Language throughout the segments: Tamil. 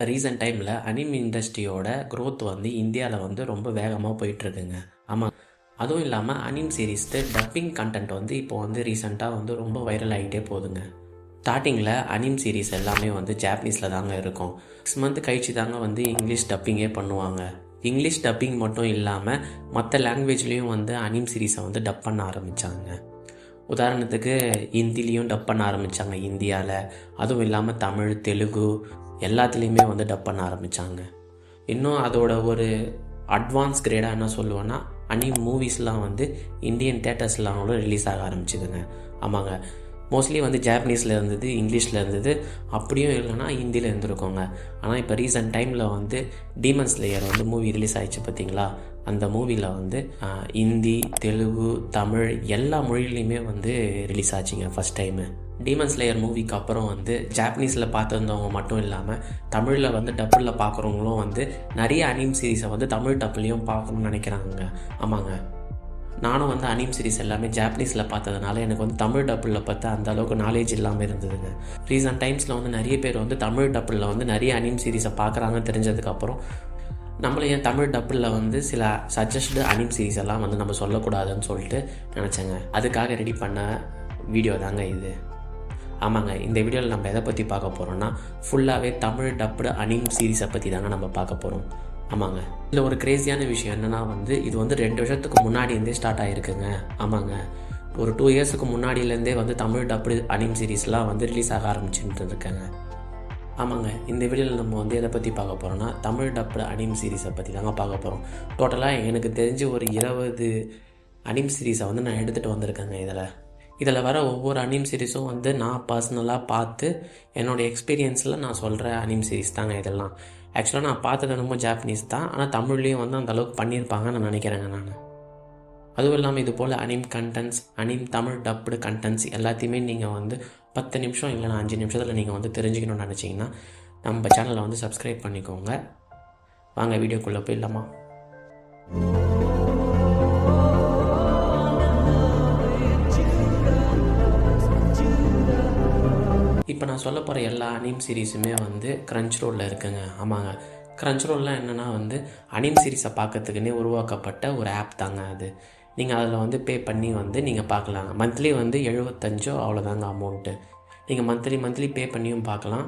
ரீசெண்ட் டைமில் அனிம் இண்டஸ்ட்ரியோட க்ரோத் வந்து இந்தியாவில் வந்து ரொம்ப வேகமாக போயிட்டுருக்குங்க. ஆமாம், அதுவும் இல்லாமல் அனிம் சீரீஸ்க்கு டப்பிங் கண்டென்ட் வந்து இப்போ வந்து ரீசெண்டாக வந்து ரொம்ப வைரல் ஆகிட்டே போகுதுங்க. ஸ்டார்டிங்கில் அனிம் சீரீஸ் எல்லாமே வந்து ஜாப்பனீஸில் தாங்க இருக்கும். 6 மந்த் கழிச்சு தாங்க வந்து இங்கிலீஷ் டப்பிங்கே பண்ணுவாங்க. இங்கிலீஷ் டப்பிங் மட்டும் இல்லாமல் மற்ற லாங்குவேஜ்லேயும் வந்து அனிம் சீரீஸை வந்து டப் பண்ண ஆரம்பித்தாங்க. உதாரணத்துக்கு ஹிந்திலையும் டப் பண்ண ஆரம்பித்தாங்க இந்தியாவில். அதுவும் இல்லாமல் தமிழ், தெலுங்கு எல்லாத்துலேயுமே வந்து டப் பண்ண ஆரம்பித்தாங்க. இன்னும் அதோட ஒரு அட்வான்ஸ் கிரேடாக என்ன சொல்லுவேன்னா, அனிம் மூவிஸ்லாம் வந்து இந்தியன் தேட்டர்ஸ்லாம் கூட ரிலீஸ் ஆக ஆரம்பிச்சுதுங்க. ஆமாங்க, மோஸ்ட்லி வந்து ஜாப்பனீஸில் இருந்தது, இங்கிலீஷில் இருந்தது, அப்படியும் இல்லைனா ஹிந்தியில் இருந்திருக்கோங்க. ஆனால் இப்போ ரீசெண்ட் டைமில் வந்து டீமன் ஸ்லேயர் வந்து மூவி ரிலீஸ் ஆகிடுச்சு பார்த்தீங்களா? அந்த மூவியில் வந்து ஹிந்தி, தெலுங்கு, தமிழ் எல்லா மொழியிலையுமே வந்து ரிலீஸ் ஆச்சுங்க ஃபஸ்ட் டைமு. டீமன் ஸ்லேயர் மூவிக்கு அப்புறம் வந்து ஜாப்பனீஸில் பார்த்துருந்தவங்க மட்டும் இல்லாமல் தமிழில் வந்து டப்பில் பார்க்குறவங்களும் வந்து நிறைய அனிம் சீரீஸை வந்து தமிழ் டப்புலையும் பார்க்கணும்னு நினைக்கிறாங்க. ஆமாங்க, நானும் வந்து அனிம் சீரீஸ் எல்லாமே ஜாப்பனீஸில் பார்த்ததுனால எனக்கு வந்து தமிழ் டப்பில் பார்த்து அந்த அளவுக்கு நாலேஜ் இல்லாமல் இருந்ததுங்க. ரீசெண்ட் டைம்ஸில் வந்து நிறைய பேர் வந்து தமிழ் டப்பில் வந்து நிறைய அனிம் சீரீஸை பார்க்குறாங்கன்னு தெரிஞ்சதுக்கப்புறம் நம்மள ஏன் தமிழ் டப்பில் வந்து சில சஜஸ்டு அனிம் சீரீஸ் எல்லாம் வந்து நம்ம சொல்லக்கூடாதுன்னு சொல்லிட்டு நினச்சேங்க. அதுக்காக ரெடி பண்ண வீடியோ தாங்க இது. ஆமாங்க, இந்த வீடியோவில் நம்ம எதை பற்றி பார்க்க போகிறோம்னா, ஃபுல்லாகவே தமிழ் டப்டு அனிம் சீரீஸை பற்றி தாங்க நம்ம பார்க்க போகிறோம். ஆமாங்க, இதில் ஒரு கிரேஸியான விஷயம் என்னென்னா வந்து இது வந்து 2 வருஷத்துக்கு முன்னாடியிருந்தே ஸ்டார்ட் ஆகிருக்குங்க. ஆமாங்க, ஒரு 2 இயர்ஸுக்கு முன்னாடியிலேருந்தே வந்து தமிழ் டப்டு அனிம் சீரீஸ்லாம் வந்து ரிலீஸ் ஆக ஆரம்பிச்சுட்டு இருக்காங்க. ஆமாங்க, இந்த வீடியோவில் நம்ம வந்து எதை பற்றி பார்க்க போகிறோம்னா, தமிழ் டப்டு அனிம் சீரீஸை பற்றி தாங்க பார்க்க போகிறோம். டோட்டலாக எனக்கு தெரிஞ்சு ஒரு 20 அனிம் சீரீஸை வந்து நான் எடுத்துகிட்டு வந்திருக்கேங்க. இதில் வர ஒவ்வொரு அனிம் சீரீஸும் வந்து நான் பர்சனலாக பார்த்து என்னோடய எக்ஸ்பீரியன்ஸில் நான் சொல்கிற அனிம் சீரீஸ் தாங்க இதெல்லாம். ஆக்சுவலாக நான் பார்த்தது என்னமோ ஜாப்பனீஸ் தான், ஆனால் தமிழ்லேயும் வந்து அந்தளவுக்கு பண்ணியிருப்பாங்கன்னு நான் நினைக்கிறேங்க நான். அதுவும் இல்லாமல் இது போல் anime contents, anime Tamil dubbed contents எல்லாத்தையுமே நீங்கள் வந்து 10 நிமிஷம் இல்லைனா 5 நிமிஷத்தில் நீங்கள் வந்து தெரிஞ்சுக்கணும்னு நினச்சிங்கன்னா நம்ம சேனலை வந்து சப்ஸ்கிரைப் பண்ணிக்கோங்க. வாங்க வீடியோக்குள்ளே போயிடலாமா? இப்போ நான் சொல்ல போகிற எல்லா அனிம் சீரீஸுமே வந்து கிரன்ச் ரோலில் இருக்குங்க. ஆமாங்க, கிரன்ச் ரோல்லாம் என்னென்னா வந்து அனிம் சீரீஸை பார்க்கறதுக்குன்னே உருவாக்கப்பட்ட ஒரு ஆப் தாங்க அது. நீங்கள் அதில் வந்து பே பண்ணி வந்து நீங்கள் பார்க்கலாங்க. மந்த்லி வந்து 75 அவ்வளோதாங்க அமௌண்ட்டு. நீங்கள் மந்த்லி பே பண்ணியும் பார்க்கலாம்.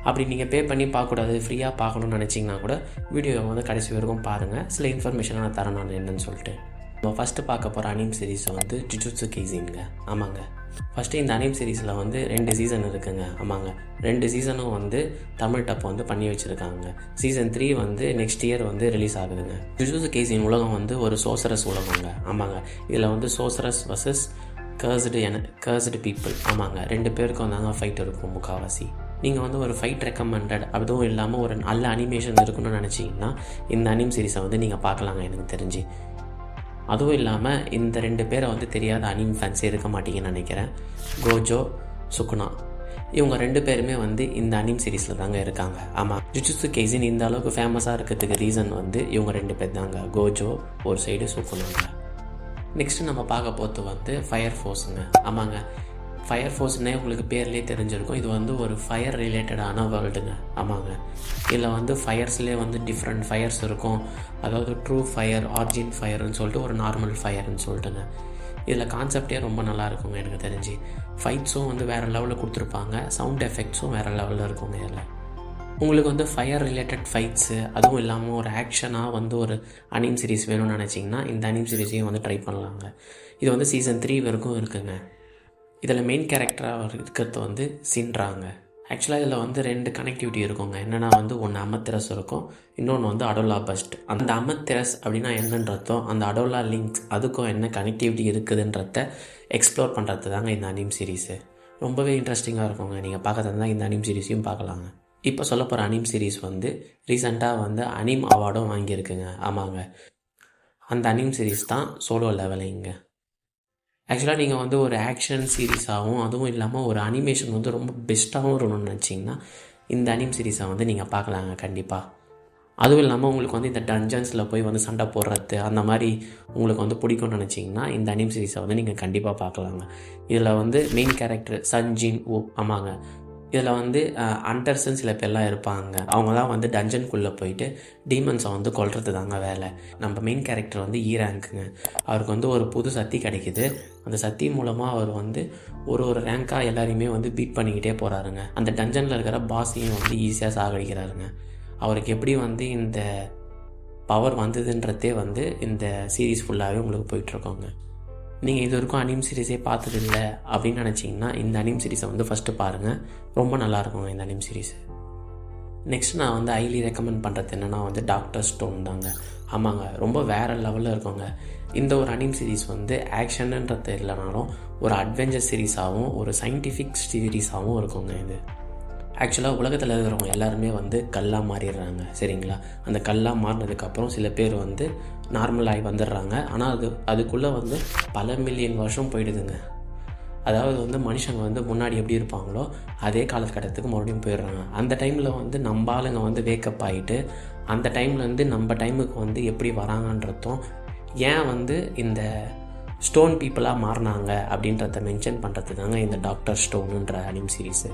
அப்படி நீங்கள் பே பண்ணி பார்க்கக்கூடாது, ஃப்ரீயாக பார்க்கணுன்னு நினச்சிங்கன்னா கூட வீடியோவை வந்து கடைசி வரைக்கும் பாருங்கள். சில இன்ஃபர்மேஷன் நான் தரேன் நான் என்னன்னு சொல்லிட்டு. நம்ம ஃபஸ்ட்டு பார்க்க போகிற அனிம் சீரீஸ் வந்து ஜுஜுட்சு கைசென்ங்க. ஆமாங்க, ஃபஸ்ட்டு இந்த அனிம் சீரீஸில் வந்து 2 சீசன் இருக்குங்க. ஆமாங்க, 2 சீசனும் வந்து தமிழ் டப் வந்து பண்ணி வச்சுருக்காங்க. சீசன் 3 வந்து நெக்ஸ்ட் இயர் வந்து ரிலீஸ் ஆகுதுங்க. ஜுஜுட்சு கைசென் உலகம் வந்து ஒரு சோசரஸ் உலகங்க. ஆமாங்க, இதில் வந்து சோசரஸ் வர்சஸ் கர்ஸ்டு பீப்புள். ஆமாங்க, 2 பேருக்கும் தாங்க ஃபைட் இருக்கும் முக்கால்வாசி. நீங்கள் வந்து ஒரு ஃபைட் ரெக்கமெண்டட் அதுவும் இல்லாமல் ஒரு நல்ல அனிமேஷன் இருக்குன்னு நினச்சிங்கன்னா இந்த அனிம் சீரீஸை வந்து நீங்கள் பார்க்கலாங்க எனக்கு தெரிஞ்சு. அதுவும் இல்லாமல் இந்த 2 பேரை வந்து தெரியாத அனிம் ஃபேன்ஸே இருக்க மாட்டீங்கன்னு நினைக்கிறேன். கோஜோ, சுகுனா, இவங்க 2 பேருமே வந்து இந்த அனிம் சீரீஸில் தாங்க இருக்காங்க. ஆமாம், ஜுஜுட்சு கைசென் இந்த அளவுக்கு ஃபேமஸாக இருக்கிறதுக்கு ரீசன் வந்து இவங்க 2 பேர் தாங்க. கோஜோ ஒரு சைடு, சுகுனாங்க. நெக்ஸ்ட்டு நம்ம பார்க்க போகிறது வந்து ஃபயர் ஃபோர்ஸுங்க. ஆமாங்க, ஃபயர் ஃபோர்ஸ்னே உங்களுக்கு பேர்லேயே தெரிஞ்சிருக்கும். இது வந்து ஒரு ஃபயர் ரிலேட்டடான வேர்ல்டுங்க. ஆமாங்க, இதில் வந்து ஃபயர்ஸ்லேயே வந்து டிஃப்ரெண்ட் ஃபயர்ஸ் இருக்கும். அதாவது ட்ரூ ஃபயர், ஆர்ஜின் ஃபயர்னு சொல்லிட்டு ஒரு நார்மல் ஃபயர்னு சொல்லிட்டுங்க. இதில் கான்செப்டே ரொம்ப நல்லா இருக்குங்க எனக்கு தெரிஞ்சு. ஃபைட்ஸும் வந்து வேறு லெவலில் கொடுத்துருப்பாங்க, சவுண்ட் எஃபெக்ட்ஸும் வேறு லெவலில் இருக்குங்க. இதில் உங்களுக்கு வந்து ஃபயர் ரிலேட்டட் ஃபைட்ஸு அதுவும் இல்லாமல் ஒரு ஆக்ஷனாக வந்து ஒரு அனிம் சீரீஸ் வேணும்னு நினச்சிங்கன்னா இந்த அனிம் சீரீஸையும் வந்து ட்ரை பண்ணலாங்க. இது வந்து சீசன் 3 வரைக்கும் இருக்குங்க. இதில் மெயின் கேரக்டராக இருக்கிறது வந்து சின்றாங்க. ஆக்சுவலாக இதில் வந்து 2 கனெக்டிவிட்டி இருக்குங்க. என்னென்னா வந்து ஒன்று அமத்திரஸ் இருக்கும், இன்னொன்று வந்து அடோலா பஸ்ட். அந்த அமத்திரஸ் அப்படின்னா என்னன்றதோ அந்த அடோலா லிங்க்ஸ் அதுக்கும் என்ன கனெக்டிவிட்டி இருக்குதுன்றத எக்ஸ்ப்ளோர் பண்ணுறது தாங்க இந்த அனிம் சீரீஸு. ரொம்பவே இன்ட்ரெஸ்டிங்காக இருக்குங்க. நீங்கள் பார்க்கறது தான் இந்த அனிம் சீரீஸையும் பார்க்கலாங்க. இப்போ சொல்ல போகிற அனிம் சீரீஸ் வந்து ரீசெண்டாக வந்து அனிம் அவார்டும் வாங்கியிருக்குங்க. ஆமாங்க, அந்த அனிம் சீரீஸ் தான் சோலோ லெவலிங்க. ஆக்சுவலாக நீங்கள் வந்து ஒரு ஆக்ஷன் சீரீஸாகவும் அதுவும் இல்லாமல் ஒரு அனிமேஷன் வந்து ரொம்ப பெஸ்ட்டாகவும் இருக்கணும்னு நினச்சிங்கன்னா இந்த அனிம் சீரீஸை வந்து நீங்கள் பார்க்கலாங்க கண்டிப்பாக. அதுவும் இல்லாமல் உங்களுக்கு வந்து இந்த டஞ்சன்ஸில் போய் வந்து சண்டை போடுறது அந்த மாதிரி உங்களுக்கு வந்து பிடிக்கும்னு நினச்சிங்கன்னா இந்த அனிம் சீரீஸை வந்து நீங்கள் கண்டிப்பாக பார்க்கலாங்க. இதில் வந்து மெயின் கேரக்டர் சன்ஜின் ஓ. ஆமாங்க, இதில் வந்து அண்டர்ஸ்ன்னு சில பேர்லாம் இருப்பாங்க. அவங்க தான் வந்து டஞ்சனுக்குள்ளே போயிட்டு டீமன்ஸை வந்து கொல்றது தாங்க வேலை. நம்ம மெயின் கேரக்டர் வந்து ரேங்க்குங்க. அவருக்கு வந்து ஒரு புது சக்தி கிடைக்குது. அந்த சக்தி மூலமாக அவர் வந்து ஒரு ரேங்காக எல்லாரையுமே வந்து பீட் பண்ணிக்கிட்டே போகிறாருங்க. அந்த டஞ்சனில் இருக்கிற பாஸையும் வந்து ஈஸியாக சாகடிக்கிறாருங்க. அவருக்கு எப்படி வந்து இந்த பவர் வந்ததுன்றதே வந்து இந்த சீரீஸ் ஃபுல்லாகவே உங்களுக்கு போயிட்டுருக்கோங்க. நீங்கள் இது வரைக்கும் அனிம் சீரீஸே பார்த்ததில்லை அப்படின்னு நினச்சிங்கன்னா இந்த அனிம் சீரீஸை வந்து ஃபஸ்ட்டு பாருங்கள். ரொம்ப நல்லாயிருக்குங்க இந்த அனிம் சீரீஸு. நெக்ஸ்ட் நான் வந்து ஹைலி ரெக்கமெண்ட் பண்ணுறது என்னென்னா வந்து டாக்டர் ஸ்டோன் தாங்க. ஆமாங்க, ரொம்ப வேறு லெவலில் இருக்குங்க. இந்த ஒரு அனிம் சீரீஸ் வந்து ஆக்ஷனுன்றது இல்லைனாலும் ஒரு அட்வென்ச்சர் சீரீஸாகவும் ஒரு சயின்டிஃபிக் சீரீஸாகவும் இருக்குங்க. இது ஆக்சுவலாக உலகத்தில் இருக்கிறவங்க எல்லாருமே வந்து கல்லாக மாறிடுறாங்க, சரிங்களா? அந்த கல்லாக மாறினதுக்கப்புறம் சில பேர் வந்து நார்மலாகி வந்துடுறாங்க. ஆனால் அதுக்குள்ளே வந்து பல மில்லியன் வருஷம் போயிடுதுங்க. அதாவது வந்து மனுஷங்க வந்து முன்னாடி எப்படி இருப்பாங்களோ அதே காலகட்டத்துக்கு மறுபடியும் போயிடுறாங்க. அந்த டைமில் வந்து நம்ம ஆளுங்க வந்து வேக்கப் ஆகிட்டு அந்த டைம்லேருந்து நம்ம டைமுக்கு வந்து எப்படி வராங்கன்றதும் ஏன் வந்து இந்த ஸ்டோன் பீப்புளாக மாறினாங்க அப்படின்றத மென்ஷன் பண்ணுறது தாங்க இந்த டாக்டர் ஸ்டோனுன்ற அனிம் சீரீஸு.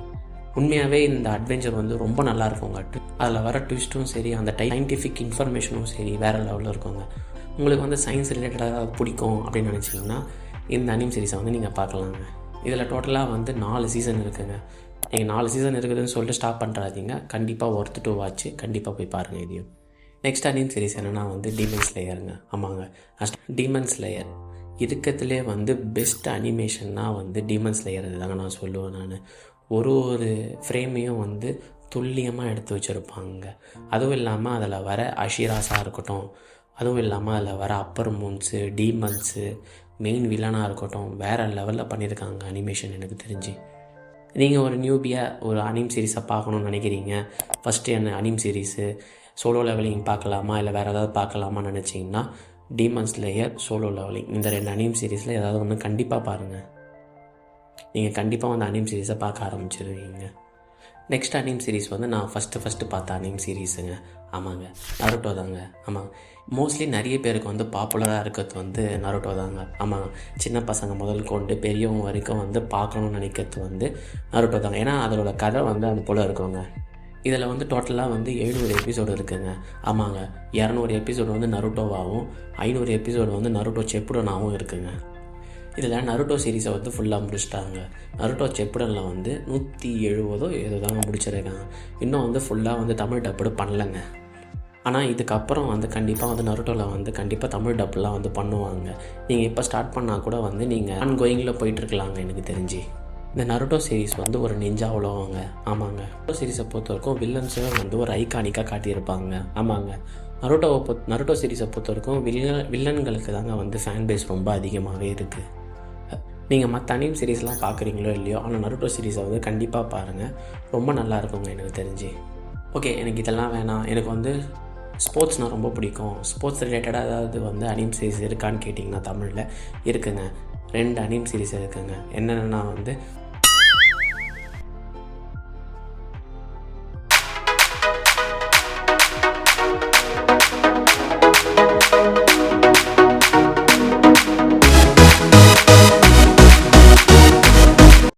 உண்மையாகவே இந்த அட்வென்ச்சர் வந்து ரொம்ப நல்லா இருக்குங்க. அதில் வர ட்விஸ்ட்டும் சரி, அந்த சயின்டிஃபிக் இன்ஃபர்மேஷனும் சரி வேறு லெவலில் இருக்குங்க. உங்களுக்கு வந்து சயின்ஸ் ரிலேட்டடாக பிடிக்கும் அப்படின்னு நினச்சிங்கன்னா இந்த அனிம் சீரீஸை வந்து நீங்கள் பார்க்கலாங்க. இதில் டோட்டலாக வந்து 4 சீசன் இருக்குங்க. நீங்கள் 4 சீசன் இருக்குதுன்னு சொல்லிட்டு ஸ்டாப் பண்ணுறாதீங்க. கண்டிப்பாக ஒர்த் டு வாட்ச், கண்டிப்பாக போய் பாருங்கள் இதையும். நெக்ஸ்ட் அனிம் சீரீஸ் என்னென்னா வந்து டீமன் ஸ்லேயருங்க. ஆமாங்க, டீமன் ஸ்லேயர் இருக்கிறதுலே வந்து பெஸ்ட் அனிமேஷன்னா வந்து டீமன் ஸ்லேயர் தாங்க நான் சொல்லுவேன். நான் ஒரு ஃப்ரேமையும் வந்து துல்லியமாக எடுத்து வச்சுருப்பாங்க. அதுவும் இல்லாமல் அதில் வர அஷிராஸாக இருக்கட்டும், அதுவும் இல்லாமல் அதில் வர அப்பர் மூன்ஸு, டீமன்ஸு, மெயின் வில்லனாக இருக்கட்டும், வேறு லெவலில் பண்ணியிருக்காங்க அனிமேஷன். எனக்கு தெரிஞ்சு நீங்கள் ஒரு நியூபியாக ஒரு அனிம் சீரீஸை பார்க்கணுன்னு நினைக்கிறீங்க, ஃபஸ்ட்டு என்ன அனிம் சீரீஸு சோலோ லெவலிங் பார்க்கலாமா இல்லை வேறு ஏதாவது பார்க்கலாமான்னு நினச்சிங்கன்னா டீமன் ஸ்லேயர், சோலோ லெவலிங் இந்த 2 அனிம் சீரீஸில் ஏதாவது ஒன்று கண்டிப்பாக பாருங்கள். நீங்கள் கண்டிப்பாக வந்து அனிம் சீரீஸை பார்க்க ஆரம்பிச்சிருவீங்க. நெக்ஸ்ட் அனிம் சீரீஸ் வந்து நான் ஃபஸ்ட்டு பார்த்த அனிம் சீரீஸுங்க. ஆமாங்க, நருட்டோ தாங்க. ஆமாங்க, மோஸ்ட்லி நிறைய பேருக்கு வந்து பாப்புலராக இருக்கிறது வந்து நருட்டோ தாங்க. ஆமாங்க, சின்ன பசங்க முதல் கொண்டு பெரியவங்க வரைக்கும் வந்து பார்க்கணுன்னு நினைக்கிறது வந்து நருட்டோ தாங்க. ஏன்னா அதோட கதை வந்து அது போல் இருக்குங்க. இதில் வந்து டோட்டலாக வந்து 700 எபிசோடு இருக்குங்க. ஆமாங்க, 200 எபிசோடு வந்து நருட்டோவாகவும் 500 எபிசோடு வந்து நருட்டோ செப்புடனாகவும் இருக்குங்க. இதில் நருட்டோ சீரீஸை வந்து ஃபுல்லாக முடிச்சிட்டாங்க. நருட்டோ செப்புடனில் வந்து 170 ஏதோ தாங்க முடிச்சிருக்காங்க. இன்னும் வந்து ஃபுல்லாக வந்து தமிழ் டப்புடு பண்ணலைங்க. ஆனால் இதுக்கப்புறம் வந்து கண்டிப்பாக வந்து நருட்டோவில் வந்து கண்டிப்பாக தமிழ் டப்புலாம் வந்து பண்ணுவாங்க. நீங்கள் இப்போ ஸ்டார்ட் பண்ணால் கூட வந்து நீங்கள் ஆன்கோயிங்கில் போயிட்டுருக்கலாங்க. எனக்கு தெரிஞ்சு இந்த நருட்டோ சீரீஸ் வந்து ஒரு நெஞ்சா உலகங்க. ஆமாங்க, நருட்டோ சீரீஸை பொறுத்த வரைக்கும் வில்லன்ஸை வந்து ஒரு ஐகானிக்காக காட்டியிருப்பாங்க. ஆமாங்க, நருட்டோ சீரீஸை பொறுத்த வரைக்கும் வில்லன்களுக்கு தாங்க வந்து ஃபேன் பேஸ் ரொம்ப அதிகமாகவே இருக்குது. நீங்கள் மற்ற அனிம் சீரீஸ்லாம் பார்க்குறீங்களோ இல்லையோ, ஆனால் நருட்டோ சீரீஸை வந்து கண்டிப்பாக பாருங்கள், ரொம்ப நல்லா இருக்குங்க எனக்கு தெரிஞ்சு. ஓகே, எனக்கு இதெல்லாம் வேணாம், எனக்கு வந்து ஸ்போர்ட்ஸ்னால் ரொம்ப பிடிக்கும், ஸ்போர்ட்ஸ் ரிலேட்டடாக ஏதாவது வந்து அனிம் சீரீஸ் இருக்கான்னு கேட்டிங்கன்னா தமிழில் இருக்குங்க. 2 அனிம் சீரீஸ் இருக்குங்க. என்னென்னா வந்து